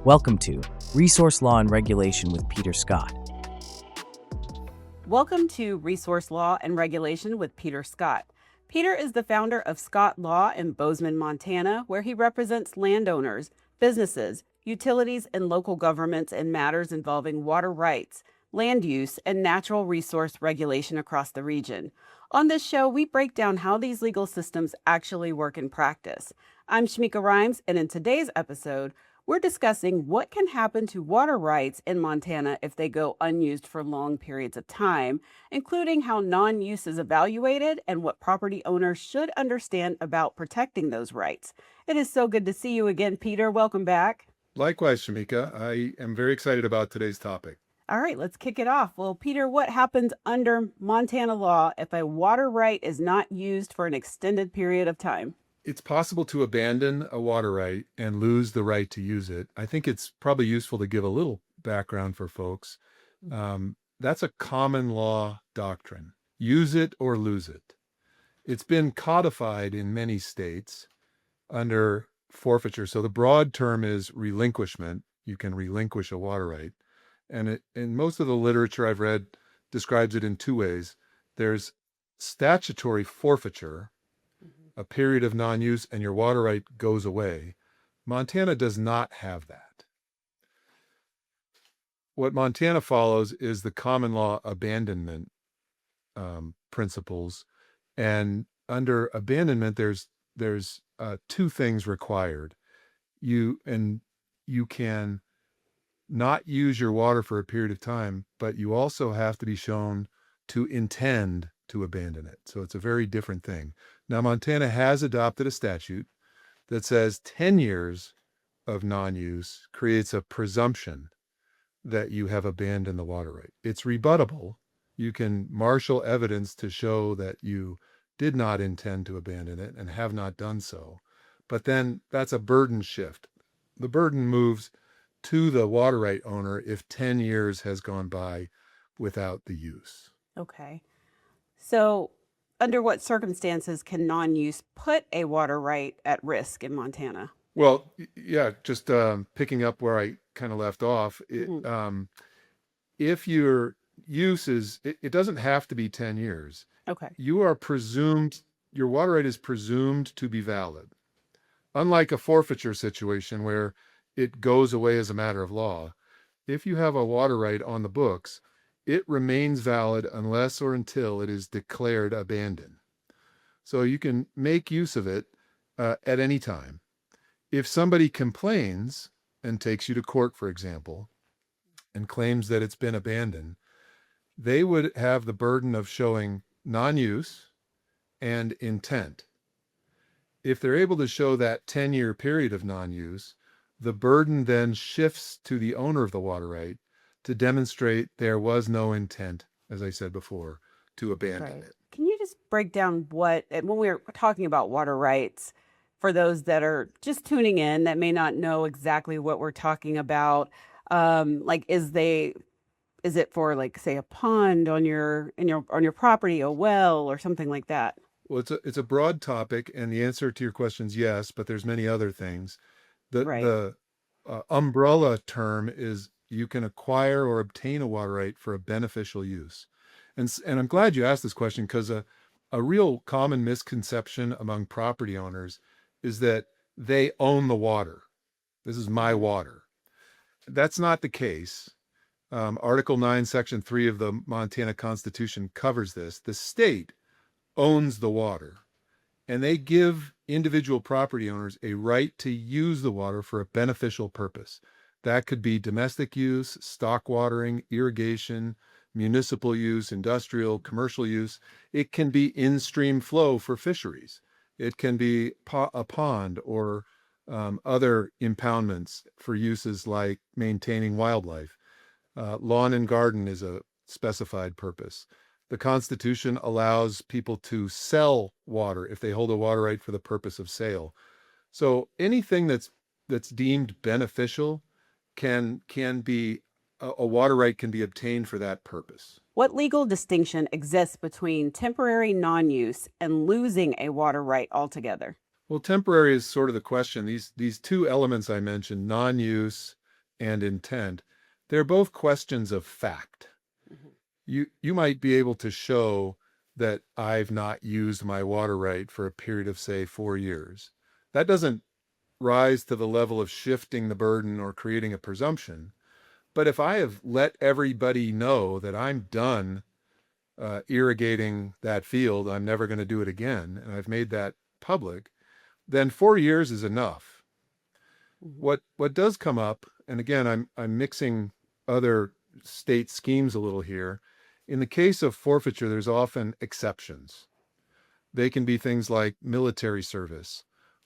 Welcome to Resource Law and Regulation with Peter Scott. Welcome to Resource Law and Regulation with Peter Scott. Peter is the founder of Scott Law in Bozeman, Montana, where he represents landowners, businesses, utilities, and local governments in matters involving water rights, land use, and natural resource regulation across the region. On this show, we break down how these legal systems actually work in practice. I'm Shameika Rhymes, and in today's episode, we're discussing what can happen to water rights in Montana if they go unused for long periods of time, including how non-use is evaluated and what property owners should understand about protecting those rights. It is so good to see you again, Peter. Welcome back. Likewise, Shameika. I am very excited about today's topic. All right, let's kick it off. Well, Peter, what happens under Montana law if a water right is not used for an extended period of time? It's possible to abandon a water right and lose the right to use it. I think it's probably useful to give a little background for folks. That's a common law doctrine. Use it or lose it. It's been codified in many states under forfeiture. So the broad term is relinquishment. You can relinquish a water right. And in most of the literature I've read describes it in two ways. There's statutory forfeiture, a period of non-use, and your water right goes away. Montana does not have that. What Montana follows is the common law abandonment principles. And under abandonment, there's two things required. You can not use your water for a period of time, but you also have to be shown to intend to abandon it. So it's a very different thing. Now, Montana has adopted a statute that says 10 years of non-use creates a presumption that you have abandoned the water right. It's rebuttable. You can marshal evidence to show that you did not intend to abandon it and have not done so. But then that's a burden shift. The burden moves to the water right owner if 10 years has gone by without the use. Okay. So under what circumstances can non-use put a water right at risk in Montana? Well, yeah, just picking up where I kind of left off, if your use is, it doesn't have to be 10 years. Okay. Your water right is presumed to be valid. Unlike a forfeiture situation where it goes away as a matter of law, if you have a water right on the books, it remains valid unless or until it is declared abandoned. So you can make use of it at any time. If somebody complains and takes you to court, for example, and claims that it's been abandoned, they would have the burden of showing non-use and intent. If they're able to show that 10-year period of non-use, the burden then shifts to the owner of the water right to demonstrate there was no intent, as I said before, to abandon it. Can you just break down when we're talking about water rights, for those that are just tuning in that may not know exactly what we're talking about, is it for, like, say, a pond on your property, a well, or something like that? Well, it's a broad topic, and the answer to your question is yes, but there's many other things. The umbrella term is you can acquire or obtain a water right for a beneficial use. And I'm glad you asked this question, because a real common misconception among property owners is that they own the water. This is my water. That's not the case. Article 9, Section 3 of the Montana Constitution covers this. The state owns the water, and they give individual property owners a right to use the water for a beneficial purpose. That could be domestic use, stock watering, irrigation, municipal use, industrial, commercial use. It can be in-stream flow for fisheries. It can be a pond or other impoundments for uses like maintaining wildlife. Lawn and garden is a specified purpose. The Constitution allows people to sell water if they hold a water right for the purpose of sale. So anything that's deemed beneficial can be a water right can be obtained for that purpose. What legal distinction exists between temporary non-use and losing a water right altogether? Well, temporary is sort of the question. These two elements I mentioned, non-use and intent, they're both questions of fact. Mhm. You might be able to show that I've not used my water right for a period of, say, 4 years. That doesn't rise to the level of shifting the burden or creating a presumption. But if I have let everybody know that I'm done irrigating that field, I'm never going to do it again, and I've made that public, then 4 years is enough. Mhm. What does come up, and again, I'm mixing other state schemes a little here. In the case of forfeiture, there's often exceptions. They can be things like military service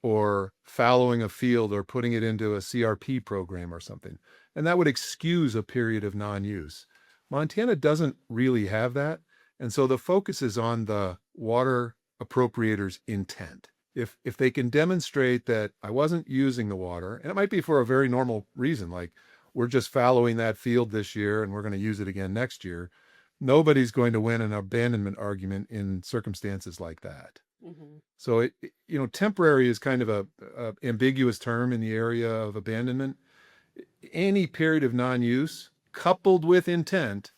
or fallowing a field or putting it into a CRP program or something. And that would excuse a period of non-use. Montana doesn't really have that. And so the focus is on the water appropriator's intent. If they can demonstrate that I wasn't using the water, and it might be for a very normal reason, like we're just fallowing that field this year and we're going to use it again next year, nobody's going to win an abandonment argument in circumstances like that. Mhm. So temporary is kind of a ambiguous term in the area of abandonment. Any period of non-use coupled with intent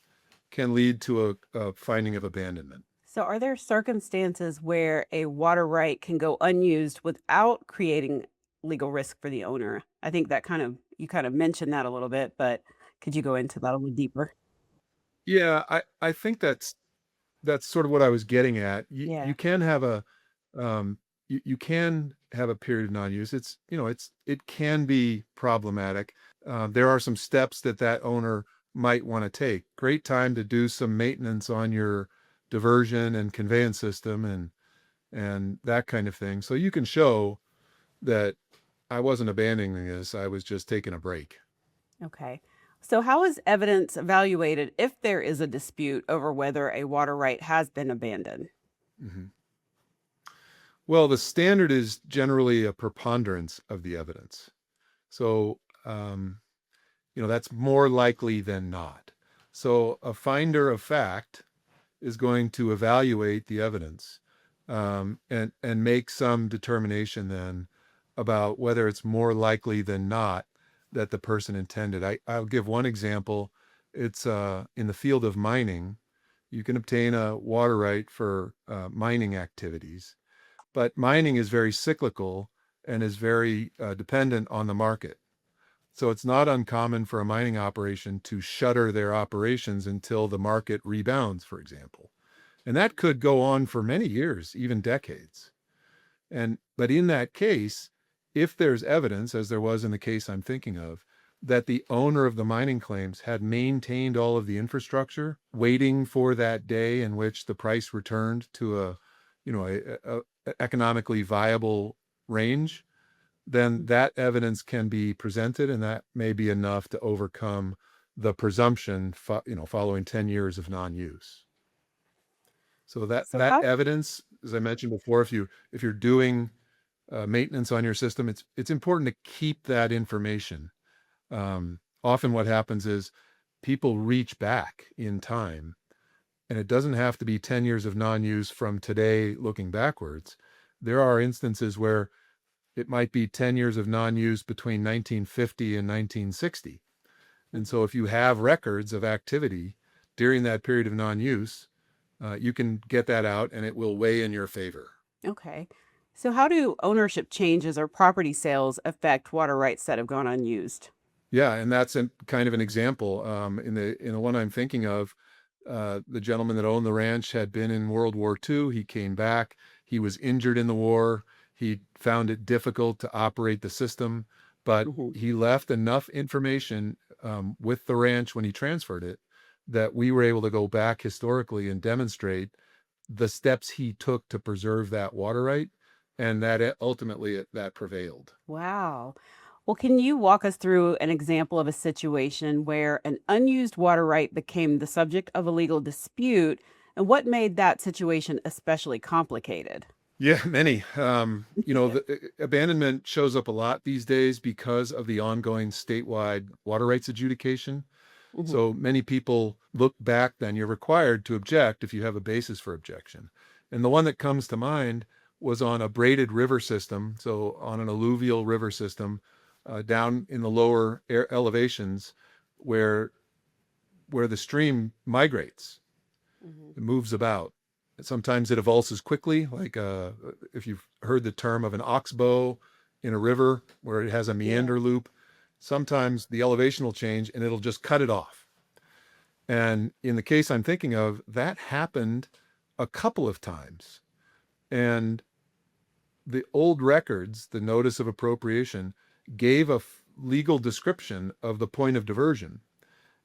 can lead to a finding of abandonment. So, are there circumstances where a water right can go unused without creating legal risk for the owner? I think that you kind of mentioned that a little bit, but could you go into that a little deeper? Yeah, I think that's sort of what I was getting at. You Yeah. can have um, you can have a period of non-use. It can be problematic. There are some steps that owner might want to take. Great time to do some maintenance on your diversion and conveyance system and that kind of thing. So you can show that I wasn't abandoning this. I was just taking a break. Okay. So, how is evidence evaluated if there is a dispute over whether a water right has been abandoned? Mhm. Well, the standard is generally a preponderance of the evidence. So, that's more likely than not. So a finder of fact is going to evaluate the evidence and make some determination then about whether it's more likely than not that the person intended. I'll give one example. It's in the field of mining. You can obtain a water right for mining activities, but mining is very cyclical and is very dependent on the market. So it's not uncommon for a mining operation to shutter their operations until the market rebounds, for example. And that could go on for many years, even decades. But in that case, if there's evidence, as there was in the case I'm thinking of, that the owner of the mining claims had maintained all of the infrastructure, waiting for that day in which the price returned to a economically viable range, then that evidence can be presented, and that may be enough to overcome the presumption, following 10 years of non-use. So that So, that how evidence, as I mentioned before, if you're doing maintenance on your system, it's important to keep that information. Often, what happens is people reach back in time, and it doesn't have to be 10 years of non-use from today looking backwards. There are instances where it might be 10 years of non-use between 1950 and 1960. And so if you have records of activity during that period of non-use, you can get that out and it will weigh in your favor. Okay. So, how do ownership changes or property sales affect water rights that have gone unused? Yeah, and that's kind of an example. In the one I'm thinking of, the gentleman that owned the ranch had been in World War II. He came back. He was injured in the war. He found it difficult to operate the system, but Mhm. he left enough information with the ranch when he transferred it that we were able to go back historically and demonstrate the steps he took to preserve that water right, and that ultimately that prevailed. Wow. Well, can you walk us through an example of a situation where an unused water right became the subject of a legal dispute and what made that situation especially complicated? Yeah, many. The abandonment shows up a lot these days because of the ongoing statewide water rights adjudication. Mhm. So many people look back, then you're required to object if you have a basis for objection. And the one that comes to mind was on a braided river system, so on an alluvial river system down in the lower elevations where the stream migrates. It moves about. Sometimes it avulses quickly, like if you've heard the term of an oxbow in a river where it has a meander loop. Sometimes the elevation will change and it'll just cut it off. And in the case I'm thinking of, that happened a couple of times. And the old records, the notice of appropriation, gave a legal description of the point of diversion.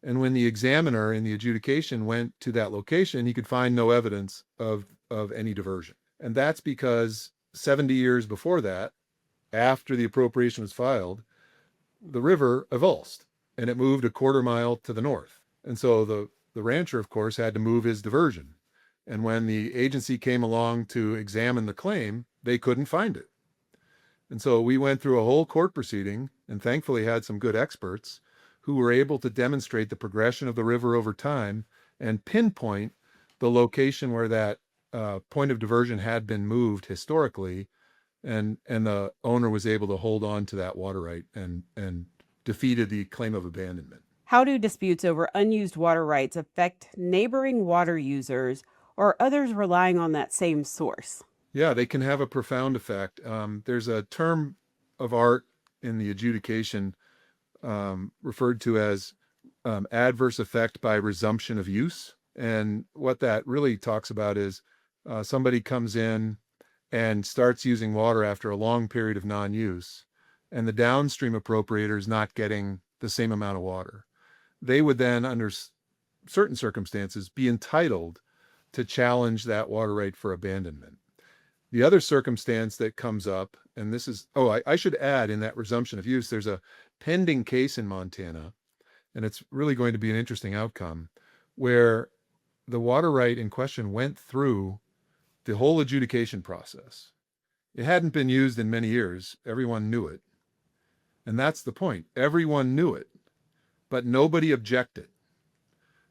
And when the examiner in the adjudication went to that location, he could find no evidence of any diversion. And that's because 70 years before that, after the appropriation was filed, the river avulsed and it moved a quarter mile to the north. And so the rancher, of course, had to move his diversion. And when the agency came along to examine the claim, they couldn't find it. And so we went through a whole court proceeding and thankfully had some good experts who were able to demonstrate the progression of the river over time and pinpoint the location where that point of diversion had been moved historically. And the owner was able to hold on to that water right and defeated the claim of abandonment. How do disputes over unused water rights affect neighboring water users or others relying on that same source? Yeah, they can have a profound effect. There's a term of art in the adjudication referred to as adverse effect by resumption of use. And what that really talks about is somebody comes in and starts using water after a long period of non-use, and the downstream appropriator is not getting the same amount of water. They would then, under certain circumstances, be entitled to challenge that water right for abandonment. The other circumstance that comes up, and this is, I should add, in that resumption of use, there's a pending case in Montana, and it's really going to be an interesting outcome, where the water right in question went through the whole adjudication process. It hadn't been used in many years. Everyone knew it. And that's the point. Everyone knew it, but nobody objected.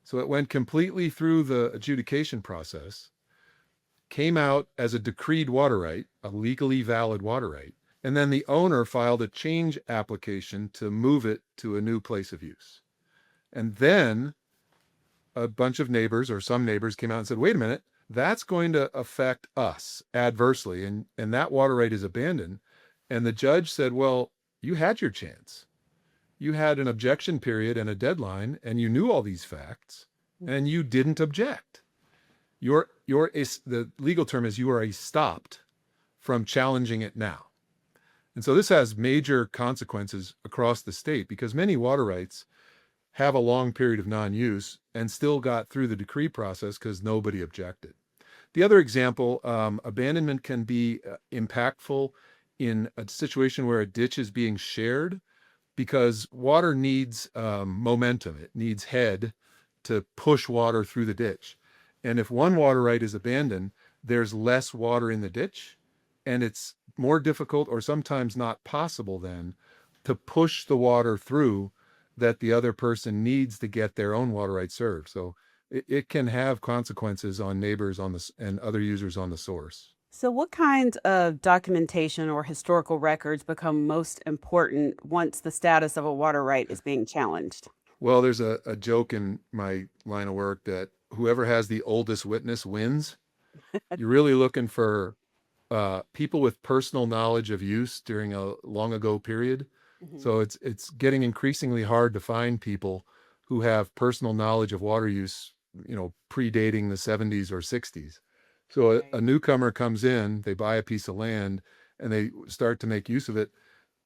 So it went completely through the adjudication process, came out as a decreed water right, a legally valid water right, and then the owner filed a change application to move it to a new place of use. And then a bunch of neighbors, or some neighbors, came out and said, wait a minute, that's going to affect us adversely, and that water right is abandoned. And the judge said, well, you had your chance. You had an objection period and a deadline, and you knew all these facts, and you didn't object. The legal term is you are stopped from challenging it now. And so this has major consequences across the state because many water rights have a long period of non-use and still got through the decree process because nobody objected. The other example, abandonment can be impactful in a situation where a ditch is being shared because water needs momentum. It needs head to push water through the ditch. And if one water right is abandoned, there's less water in the ditch, and it's more difficult or sometimes not possible then to push the water through that the other person needs to get their own water right served. So it can have consequences on neighbors and other users on the source. So what kinds of documentation or historical records become most important once the status of a water right is being challenged? Well, there's a joke in my line of work that whoever has the oldest witness wins. You're really looking for people with personal knowledge of use during a long ago period. Mm-hmm. So it's getting increasingly hard to find people who have personal knowledge of water use, predating the 70s or 60s. So a newcomer comes in, they buy a piece of land, and they start to make use of it.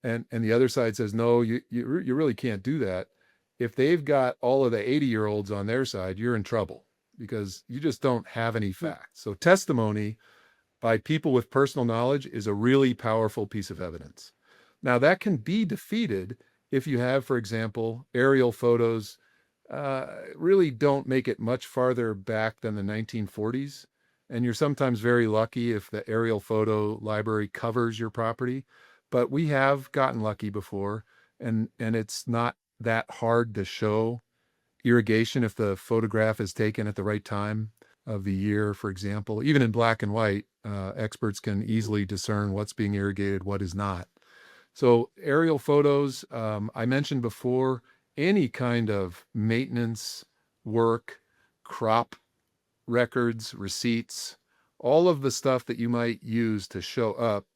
And the other side says, no, you really can't do that. If they've got all of the 80-year-olds on their side, you're in trouble because you just don't have any facts. So testimony by people with personal knowledge is a really powerful piece of evidence. Now, that can be defeated if you have, for example, aerial photos really don't make it much farther back than the 1940s. And you're sometimes very lucky if the aerial photo library covers your property. But we have gotten lucky before, and it's not that hard to show irrigation if the photograph is taken at the right time of the year, for example. Even in black and white, experts can easily discern what's being irrigated, what is not. So aerial photos, I mentioned before, any kind of maintenance work, crop records, receipts, all of the stuff that you might use to show up.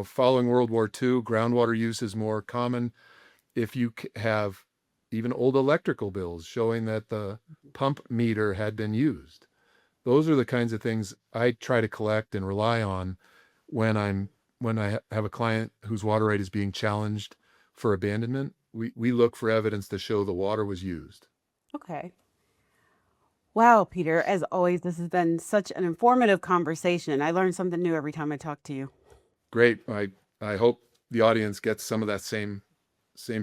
Following World War II, groundwater use is more common. If you have even old electrical bills showing that the pump meter had been used, those are the kinds of things I try to collect and rely on when I have a client whose water right is being challenged for abandonment. We look for evidence to show the water was used. Okay. Wow, Peter, as always, this has been such an informative conversation. I learn something new every time I talk to you. Great. I hope the audience gets some of that same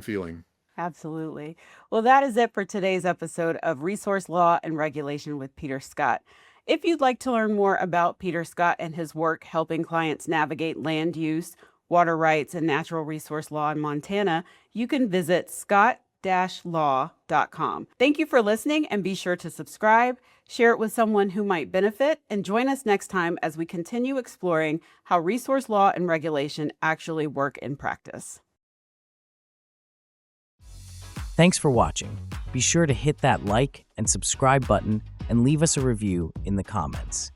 feeling. Absolutely. Well, that is it for today's episode of Resource Law and Regulation with Peter Scott. If you'd like to learn more about Peter Scott and his work helping clients navigate land use, water rights, and natural resource law in Montana, you can visit scott-law.com. Thank you for listening, and be sure to subscribe, share it with someone who might benefit, and join us next time as we continue exploring how resource law and regulation actually work in practice. Thanks for watching. Be sure to hit that like and subscribe button and leave us a review in the comments.